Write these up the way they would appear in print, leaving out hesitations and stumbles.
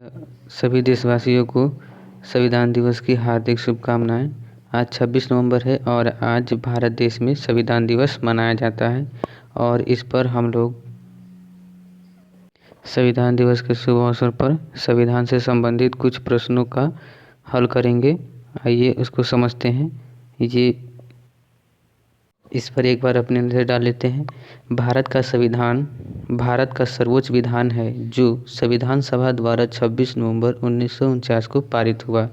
सभी देशवासियों को संविधान दिवस की हार्दिक शुभकामनाएं। आज 26 नवंबर है और आज भारत देश में संविधान दिवस मनाया जाता है और इस पर हम लोग संविधान दिवस के शुभ अवसर पर संविधान से संबंधित कुछ प्रश्नों का हल करेंगे। आइए उसको समझते हैं। ये इस पर एक बार अपने नज़र डाल लेते हैं। भारत का संविधान भारत का सर्वोच्च विधान है जो संविधान सभा द्वारा 26 नवंबर 1949 को पारित हुआ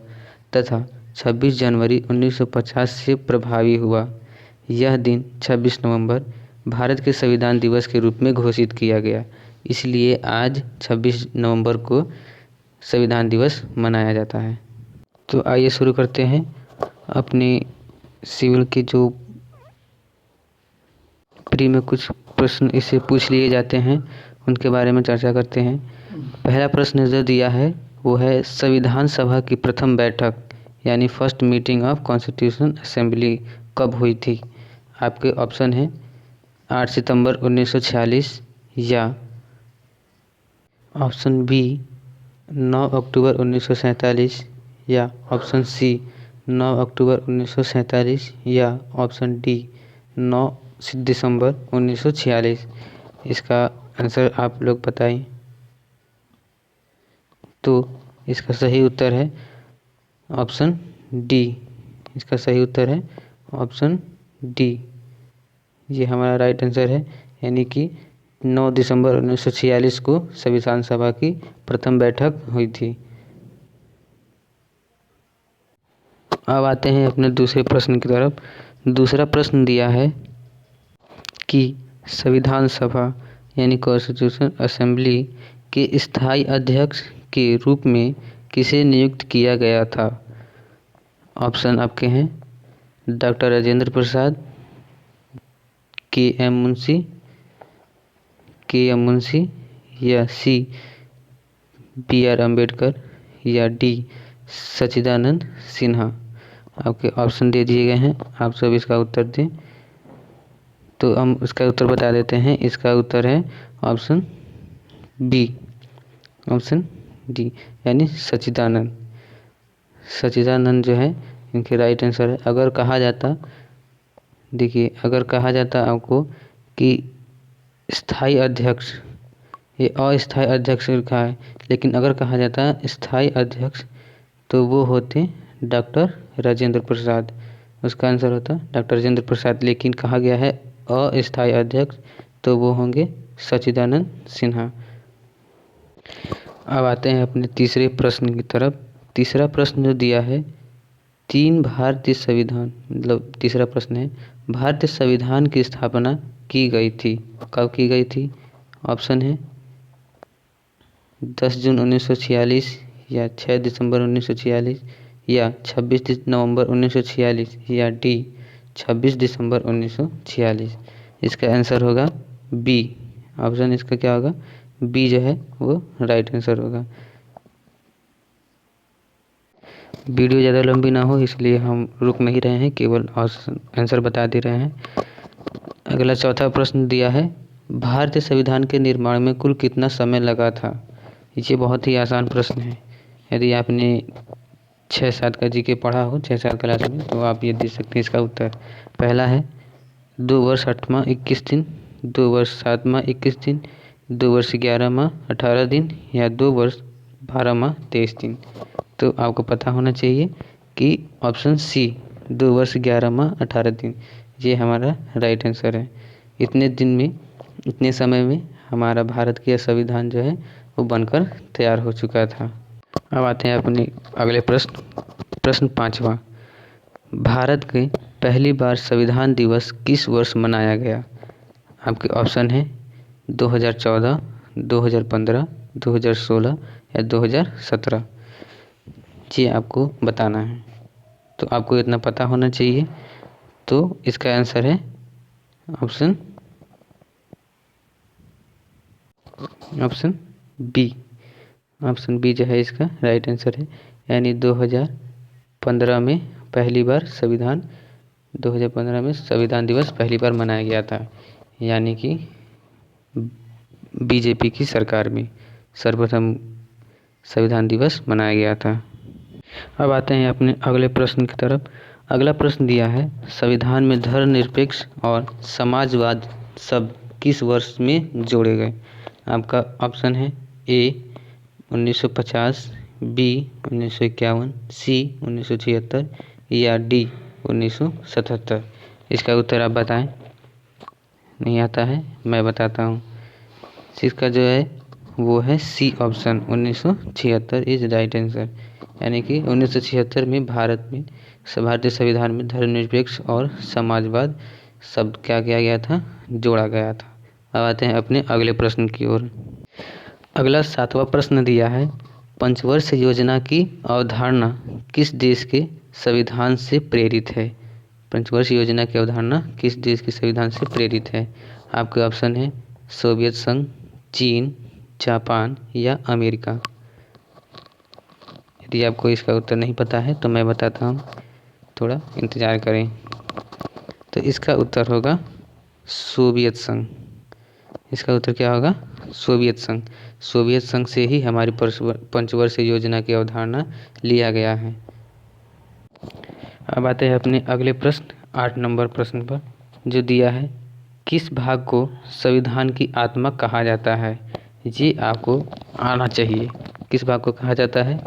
तथा 26 जनवरी 1950 से प्रभावी हुआ। यह दिन 26 नवंबर भारत के संविधान दिवस के रूप में घोषित किया गया, इसलिए आज 26 नवंबर को संविधान दिवस मनाया जाता है। तो आइए शुरू करते हैं। अपने सिविल के जो प्री में कुछ प्रश्न इससे पूछ लिए जाते हैं, उनके बारे में चर्चा करते हैं। पहला प्रश्न जो दिया है वो है संविधान सभा की प्रथम बैठक यानी first meeting of constitution assembly कब हुई थी। आपके ऑप्शन है 8 सितंबर 1946 या ऑप्शन बी 9 अक्टूबर 1947 या ऑप्शन सी 9 अक्टूबर 1947 या ऑप्शन डी 9 दिसंबर 1946। इसका आंसर आप लोग बताएं। तो इसका सही उत्तर है ऑप्शन डी। इसका सही उत्तर है ऑप्शन डी। ये हमारा राइट आंसर है, यानी कि 9 दिसंबर 1946 को संविधान सभा की प्रथम बैठक हुई थी। अब आते हैं अपने दूसरे प्रश्न की तरफ। दूसरा प्रश्न दिया है कि संविधान सभा यानी कॉन्स्टिट्यूशन असेंबली के स्थायी अध्यक्ष के रूप में किसे नियुक्त किया गया था। ऑप्शन आपके हैं डॉक्टर राजेंद्र प्रसाद, के एम मुंशी या सी बी.आर. अम्बेडकर या डी सच्चिदानंद सिन्हा। आपके ऑप्शन दे दिए गए हैं, आप सब इसका उत्तर दें। तो हम इसका उत्तर बता देते हैं। इसका उत्तर है ऑप्शन बी, ऑप्शन डी यानी सच्चिदानंद। सच्चिदानंद जो है इनके राइट आंसर है। अगर कहा जाता, देखिए, अगर कहा जाता आपको कि स्थायी अध्यक्ष, ये अस्थायी अध्यक्ष लिखा है, लेकिन अगर कहा जाता स्थायी अध्यक्ष तो वो होते डॉक्टर राजेंद्र प्रसाद। उसका आंसर होता डॉक्टर राजेंद्र प्रसाद, लेकिन कहा गया है अस्थायी अध्यक्ष तो वो होंगे सच्चिदानंद सिन्हा। अब आते हैं अपने तीसरे प्रश्न की तरफ। तीसरा प्रश्न जो दिया है भारतीय संविधान, मतलब तीसरा प्रश्न है भारतीय संविधान की स्थापना की गई थी, कब की गई थी। ऑप्शन है 10 जून 1946 या 6 दिसंबर 1946 या 26 नवंबर 1946 या डी 26 दिसंबर 1946। इसका आंसर होगा बी। ऑप्शन इसका क्या होगा, बी जो है वो राइट आंसर होगा। वीडियो ज़्यादा लंबी ना हो इसलिए हम रुक नहीं रहे हैं, केवल आंसर बता दे रहे हैं। अगला चौथा प्रश्न दिया है भारतीय संविधान के निर्माण में कुल कितना समय लगा था। ये बहुत ही आसान प्रश्न है। यदि आपने 6-7 का जीके पढ़ा हो 6-7 क्लास में तो आप ये दे सकते हैं इसका उत्तर। पहला है 2 वर्ष 8 माह 21 दिन, 2 वर्ष 7 माह 21 दिन, 2 वर्ष 11 माह 18 दिन या 2 वर्ष 12 माह 23 दिन। तो आपको पता होना चाहिए कि ऑप्शन सी 2 वर्ष 11 माह 18 दिन ये हमारा राइट आंसर है। इतने दिन में, इतने समय में हमारा भारत का संविधान जो है वो बनकर तैयार हो चुका था। अब आते हैं अपने अगले प्रश्न 5वां। भारत के पहली बार संविधान दिवस किस वर्ष मनाया गया। आपके ऑप्शन है 2014, 2015, 2016 या 2017। ये आपको बताना है, तो आपको इतना पता होना चाहिए। तो इसका आंसर है ऑप्शन बी। ऑप्शन बी जो है इसका राइट आंसर है, यानी 2015 में पहली बार 2015 में संविधान दिवस पहली बार मनाया गया था, यानी कि बीजेपी की सरकार में सर्वप्रथम संविधान दिवस मनाया गया था। अब आते हैं अपने अगले प्रश्न की तरफ। अगला प्रश्न दिया है, संविधान में धर्मनिरपेक्ष और समाजवाद शब्द किस वर्ष में जोड़े गए? आपका ऑप्शन है ए 1950, बी 1951, सी 1976 या डी 1977। इसका उत्तर आप बताएं। नहीं आता है, मैं बताता हूँ। इसका जो है वो है C option, 1976 is right answer. यानी कि 1976 में भारतीय संविधान में धर्मनिरपेक्ष और समाजवाद शब्द क्या किया गया था? जोड़ा गया था। अब आते हैं अपने अगले प्रश्न की ओर। अगला 7वां प्रश्न दिया है, पंचवर्ष योजना की अवधारणा किस देश के संविधान से प्रेरित है? पंचवर्ष योजना की अवधारणा किस देश के संविधान से प्रेरित है? आपके ऑप्शन है सोवियत संघ, चीन, जापान या अमेरिका। यदि आपको इसका उत्तर नहीं पता है तो मैं बताता हूँ, थोड़ा इंतज़ार करें। तो इसका उत्तर होगा सोवियत संघ। इसका उत्तर क्या होगा? सोवियत संघ। सोवियत संघ से ही हमारी पंचवर्ष योजना की अवधारणा लिया गया है। अब आते हैं अपने अगले प्रश्न 8 नंबर प्रश्न पर, जो दिया है, किस भाग को संविधान की आत्मा कहा जाता है? ये आपको आना चाहिए। किस भाग को कहा जाता है?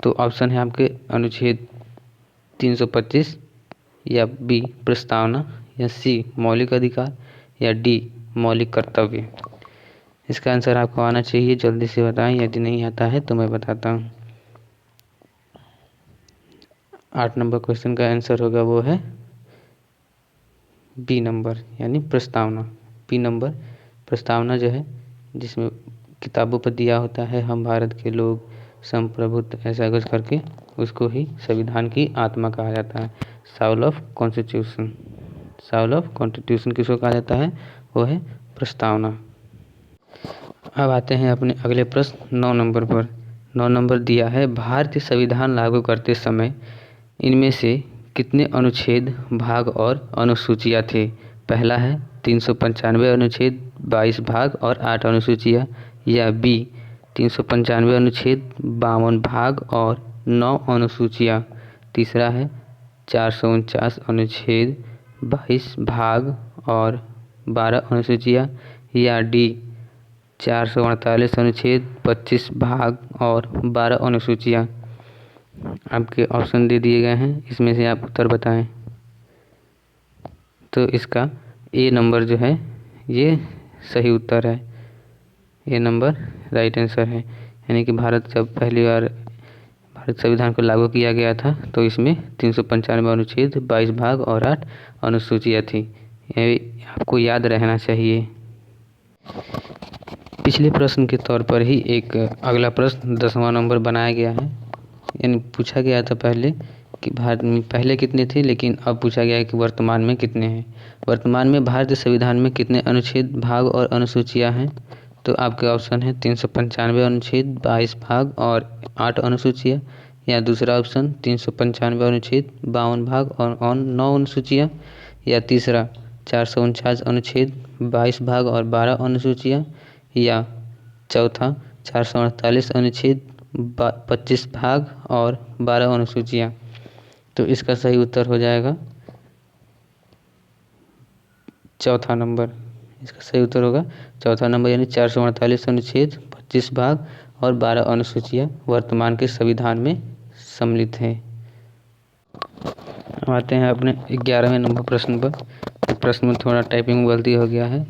तो ऑप्शन है आपके अनुच्छेद 325 या बी प्रस्तावना या सी मौलिक अधिकार या डी मौलिक कर्तव्य। इसका आंसर आपको आना चाहिए, जल्दी से बताएं। यदि नहीं आता है तो मैं बताता हूँ। 8 नंबर क्वेश्चन का आंसर होगा वो है बी नंबर, यानी प्रस्तावना। बी नंबर प्रस्तावना जो है, जिसमें किताबों पर दिया होता है हम भारत के लोग संप्रभुत्व ऐसा कुछ करके, उसको ही संविधान की आत्मा कहा जाता है। Saul of constitution. Saul of constitution किसको कहा जाता है? वो है प्रस्तावना। अब आते हैं अपने अगले प्रश्न 9 नंबर पर। 9 नंबर दिया है, भारतीय संविधान लागू करते समय इनमें से कितने अनुच्छेद, भाग और अनुसूचियाँ थे? पहला है 395 अनुच्छेद, 22 भाग और 8 अनुसूचियाँ, या बी 395 अनुच्छेद, 52 भाग और 9 अनुसूचियाँ। तीसरा है 449 अनुच्छेद, 22 भाग और 12 अनुसूचियाँ, या डी 448 अनुच्छेद, 25 भाग और 12 अनुसूचियाँ। आपके ऑप्शन दे दिए गए हैं, इसमें से आप उत्तर बताएं। तो इसका ए नंबर जो है ये सही उत्तर है। ए नंबर राइट आंसर है। यानी कि भारत जब पहली बार भारत संविधान को लागू किया गया था तो इसमें 395 अनुच्छेद, 22 भाग और 8 अनुसूचियाँ थी। ये आपको याद रहना चाहिए। पिछले प्रश्न के तौर पर ही एक अगला प्रश्न 10वां नंबर बनाया गया है। यानी पूछा गया था पहले कि भारत में पहले कितने थे, लेकिन अब पूछा गया है कि वर्तमान में कितने हैं। वर्तमान में भारतीय संविधान में कितने अनुच्छेद, भाग और अनुसूचियाँ हैं? तो आपके ऑप्शन है 395 अनुच्छेद, 22 भाग और 8 अनुसूचियाँ, या दूसरा ऑप्शन 395 अनुच्छेद, 52 भाग और 9 अनुसूचियाँ, या तीसरा 449 अनुच्छेद, 22 भाग और 12 अनुसूचियाँ, या चौथा 448 अनुच्छेद, 25 भाग और 12 अनुसूचियाँ। तो इसका सही उत्तर हो जाएगा चौथा नंबर। इसका सही उत्तर होगा चौथा नंबर, यानी 448 अनुच्छेद, 25 भाग और 12 अनुसूचियाँ वर्तमान के संविधान में सम्मिलित हैं। आते हैं अपने 11वें नंबर प्रश्न पर। प्रश्न में थोड़ा टाइपिंग में गलती हो गया है,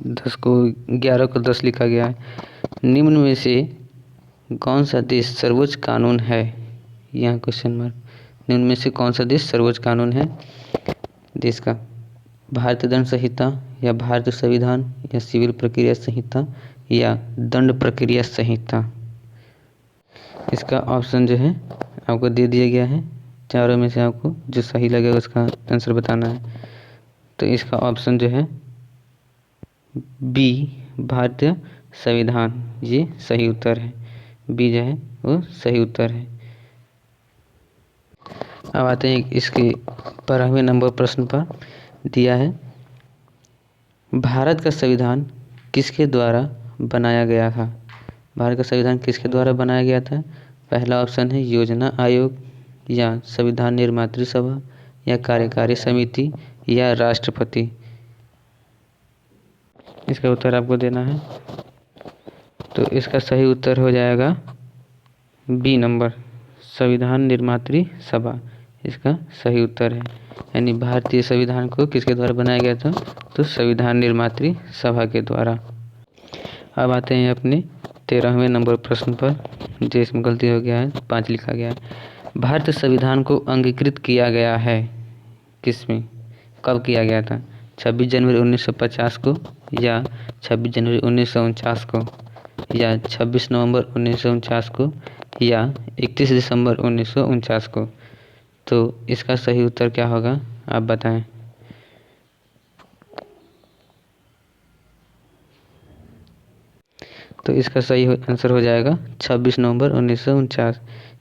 11 को 10 लिखा गया है। निम्न में से कौन सा देश सर्वोच्च कानून है? यहाँ क्वेश्चन मार्क। निम्न में से कौन सा देश सर्वोच्च कानून है देश का? भारतीय दंड संहिता या भारतीय संविधान या सिविल प्रक्रिया संहिता या दंड प्रक्रिया संहिता। इसका ऑप्शन जो है आपको दे दिया गया है। चारों में से आपको जो सही लगेगा उसका आंसर बताना है। तो इसका ऑप्शन जो है बी भारतीय संविधान, ये सही उत्तर है। बी जो है वो सही उत्तर है। अब आते हैं इसके 12वें नंबर प्रश्न पर। दिया है, भारत का संविधान किसके द्वारा बनाया गया था? भारत का संविधान किसके द्वारा बनाया गया था? पहला ऑप्शन है योजना आयोग, या संविधान निर्मात्री सभा, या कार्यकारी समिति, या राष्ट्रपति। इसका उत्तर आपको देना है। तो इसका सही उत्तर हो जाएगा बी नंबर, संविधान निर्मात्री सभा इसका सही उत्तर है। यानी भारतीय संविधान को किसके द्वारा बनाया गया था? तो संविधान निर्मात्री सभा के द्वारा। अब आते हैं अपने 13वें नंबर प्रश्न पर, जिसमें गलती हो गया है, 5 लिखा गया है। भारतीय संविधान को अंगीकृत किया गया है किसमें, कब किया गया था? 26 जनवरी 1950 को, या 26 जनवरी 1949 को, या 26 नवंबर 1949 को, या 31 दिसंबर 1949 को। तो इसका सही उत्तर क्या होगा, आप बताएं। तो इसका सही आंसर हो जाएगा 26 नवंबर 1949,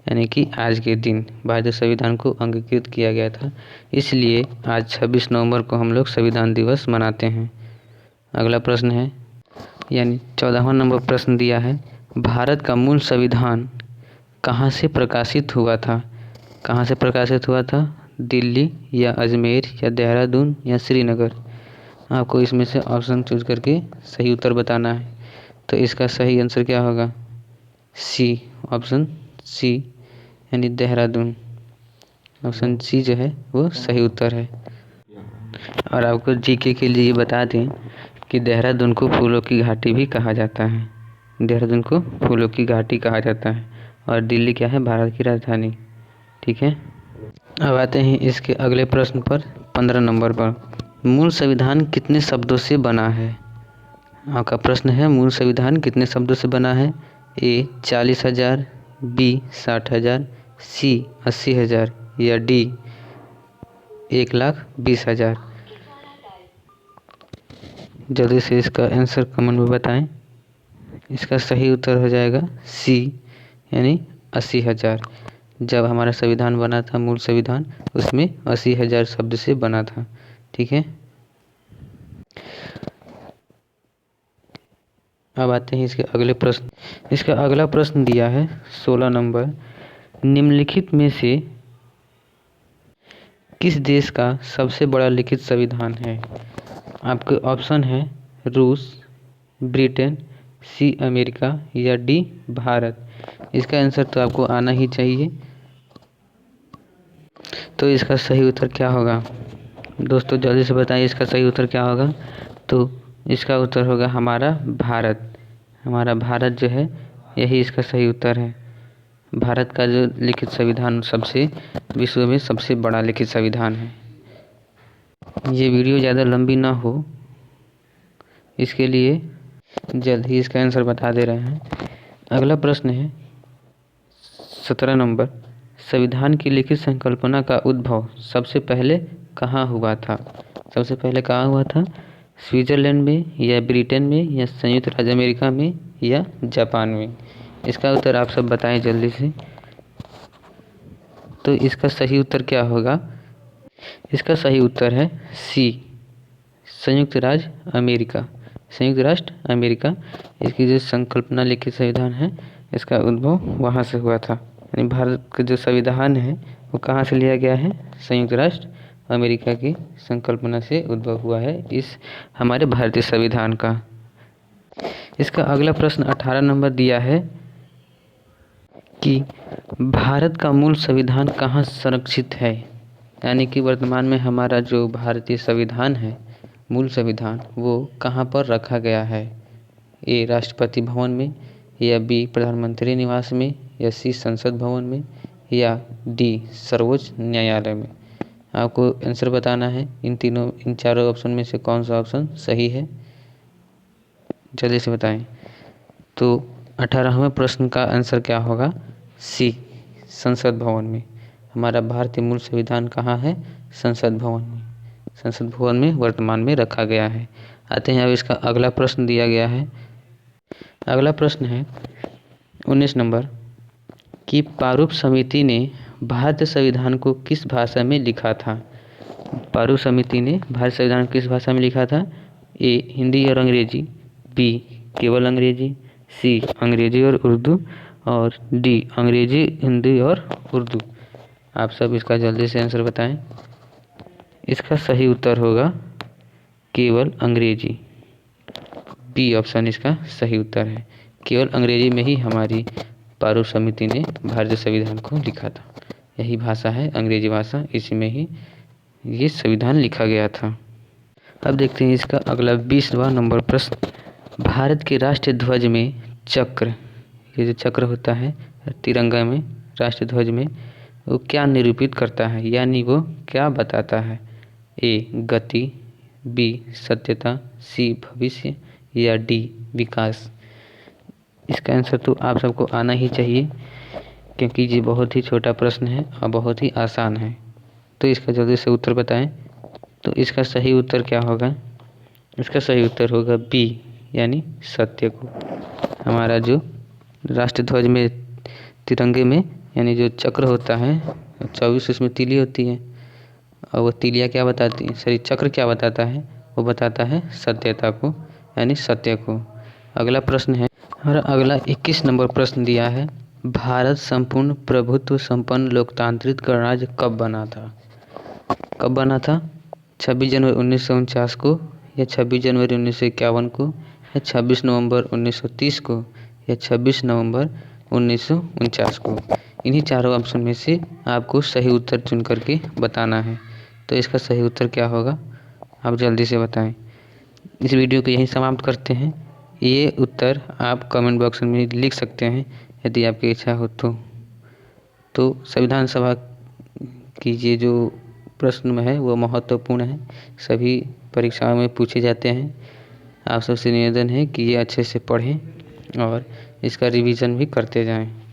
यानी कि आज के दिन भारतीय संविधान को अंगीकृत किया गया था, इसलिए आज 26 नवंबर को हम लोग संविधान दिवस मनाते हैं। अगला प्रश्न है, यानी 14वां नंबर प्रश्न दिया है, भारत का मूल संविधान कहाँ से प्रकाशित हुआ था? कहाँ से प्रकाशित हुआ था? दिल्ली, या अजमेर, या देहरादून, या श्रीनगर। आपको इसमें से ऑप्शन चूज करके सही उत्तर बताना है। तो इसका सही आंसर क्या होगा? सी, ऑप्शन सी, यानी देहरादून। ऑप्शन सी जो है वो सही उत्तर है। और आपको जीके के लिए बता दें कि देहरादून को फूलों की घाटी भी कहा जाता है। देहरादून को फूलों की घाटी कहा जाता है। और दिल्ली क्या है? भारत की राजधानी। ठीक है। अब आते हैं इसके अगले प्रश्न पर, 15 नंबर पर। मूल संविधान कितने शब्दों से बना है? आपका प्रश्न है, मूल संविधान कितने शब्दों से बना है? ए 40,000, बी 60,000, सी 80,000, या डी 1,20,000। जल्दी से इसका आंसर कमेंट में बताएं। इसका सही उत्तर हो जाएगा सी, यानी 80,000। जब हमारा संविधान बना था, मूल संविधान, उसमें 80,000 शब्द से बना था। ठीक है। अब आते हैं इसके अगले प्रश्न। इसका अगला प्रश्न दिया है 16 नंबर, निम्नलिखित में से किस देश का सबसे बड़ा लिखित संविधान है? आपके ऑप्शन है रूस, ब्रिटेन, सी अमेरिका, या डी भारत। इसका आंसर तो आपको आना ही चाहिए। तो इसका सही उत्तर क्या होगा दोस्तों? जल्दी से बताइए इसका सही उत्तर क्या होगा। तो इसका उत्तर होगा हमारा भारत। हमारा भारत जो है, यही इसका सही उत्तर है। भारत का जो लिखित संविधान सबसे विश्व में सबसे बड़ा लिखित संविधान है। ये वीडियो ज़्यादा लंबी ना हो, इसके लिए जल्द ही इसका आंसर बता दे रहे हैं। अगला प्रश्न है 17 नंबर, संविधान की लिखित संकल्पना का उद्भव सबसे पहले कहाँ हुआ था? सबसे पहले कहाँ हुआ था? स्विट्जरलैंड में, या ब्रिटेन में, या संयुक्त राज्य अमेरिका में, या जापान में। इसका उत्तर आप सब बताएं जल्दी से। तो इसका सही उत्तर क्या होगा? इसका सही उत्तर है सी, संयुक्त राज्य अमेरिका। संयुक्त राष्ट्र अमेरिका, इसकी जो संकल्पना लिखित संविधान है, इसका उद्भव वहाँ से हुआ था। यानी भारत का जो संविधान है वो कहाँ से लिया गया है? संयुक्त राष्ट्र अमेरिका की संकल्पना से उद्भव हुआ है इस हमारे भारतीय संविधान का। इसका अगला प्रश्न 18 नंबर दिया है कि भारत का मूल संविधान कहाँ संरक्षित है? यानी कि वर्तमान में हमारा जो भारतीय संविधान है, मूल संविधान, वो कहाँ पर रखा गया है? ए राष्ट्रपति भवन में, या बी प्रधानमंत्री निवास में, या सी संसद भवन में, या डी सर्वोच्च न्यायालय में। आपको आंसर बताना है। इन चारों ऑप्शन में से कौन सा ऑप्शन सही है, जल्दी से बताएं। तो 18वें प्रश्न का आंसर क्या होगा? सी, संसद भवन में। हमारा भारतीय मूल संविधान कहाँ है? संसद भवन में। संसद भवन में वर्तमान में रखा गया है। आते हैं अब इसका अगला प्रश्न दिया गया है। अगला प्रश्न है 19 नंबर कि प्रारूप समिति ने भारतीय संविधान को किस भाषा में लिखा था? प्रारूप समिति ने भारतीय संविधान को किस भाषा में लिखा था? ए हिंदी और अंग्रेजी, बी केवल अंग्रेजी, सी अंग्रेजी और उर्दू, और डी अंग्रेजी, हिंदी और उर्दू। आप सब इसका जल्दी से आंसर बताएं। इसका सही उत्तर होगा केवल अंग्रेजी। बी ऑप्शन इसका सही उत्तर है। केवल अंग्रेजी में ही हमारी प्रारूप समिति ने भारतीय संविधान को लिखा था। यही भाषा है अंग्रेजी भाषा, इसी में ही ये संविधान लिखा गया था। अब देखते हैं इसका अगला 20वां नंबर प्रश्न। भारत के राष्ट्रीय ध्वज में चक्र, ये जो चक्र होता है तिरंगा में, राष्ट्रीय ध्वज में, वो क्या निरूपित करता है, यानी वो क्या बताता है? ए गति, बी सत्यता, सी भविष्य, या डी विकास। इसका आंसर तो आप सबको आना ही चाहिए, क्योंकि ये बहुत ही छोटा प्रश्न है और बहुत ही आसान है। तो इसका जल्दी से उत्तर बताएं। तो इसका सही उत्तर क्या होगा? इसका सही उत्तर होगा बी, यानी सत्य को। हमारा जो राष्ट्रीय ध्वज में तिरंगे में यानी जो चक्र होता है 24 उसमें तीली होती है, और वो तीलियाँ क्या बताती है, सॉरी चक्र क्या बताता है? वो बताता है सत्यता को, यानी सत्य को। अगला प्रश्न है हमारा अगला 21 नंबर प्रश्न दिया है, भारत संपूर्ण प्रभुत्व संपन्न लोकतांत्रिक गणराज्य कब बना था? कब बना था? 26 जनवरी 1949 को, या 26 जनवरी 1951 को, या 26 नवंबर 1930 को, या 26 नवंबर 1949 को। इन्हीं चारों ऑप्शन में से आपको सही उत्तर चुन करके बताना है। तो इसका सही उत्तर क्या होगा, आप जल्दी से बताएं। इस वीडियो को यहीं समाप्त करते हैं। ये उत्तर आप कमेंट बॉक्स में लिख सकते हैं यदि आपकी इच्छा हो तो संविधान सभा की ये जो प्रश्न है वो महत्वपूर्ण है, सभी परीक्षाओं में पूछे जाते हैं। आप सबसे निवेदन है कि ये अच्छे से पढ़ें और इसका रिवीजन भी करते जाएं।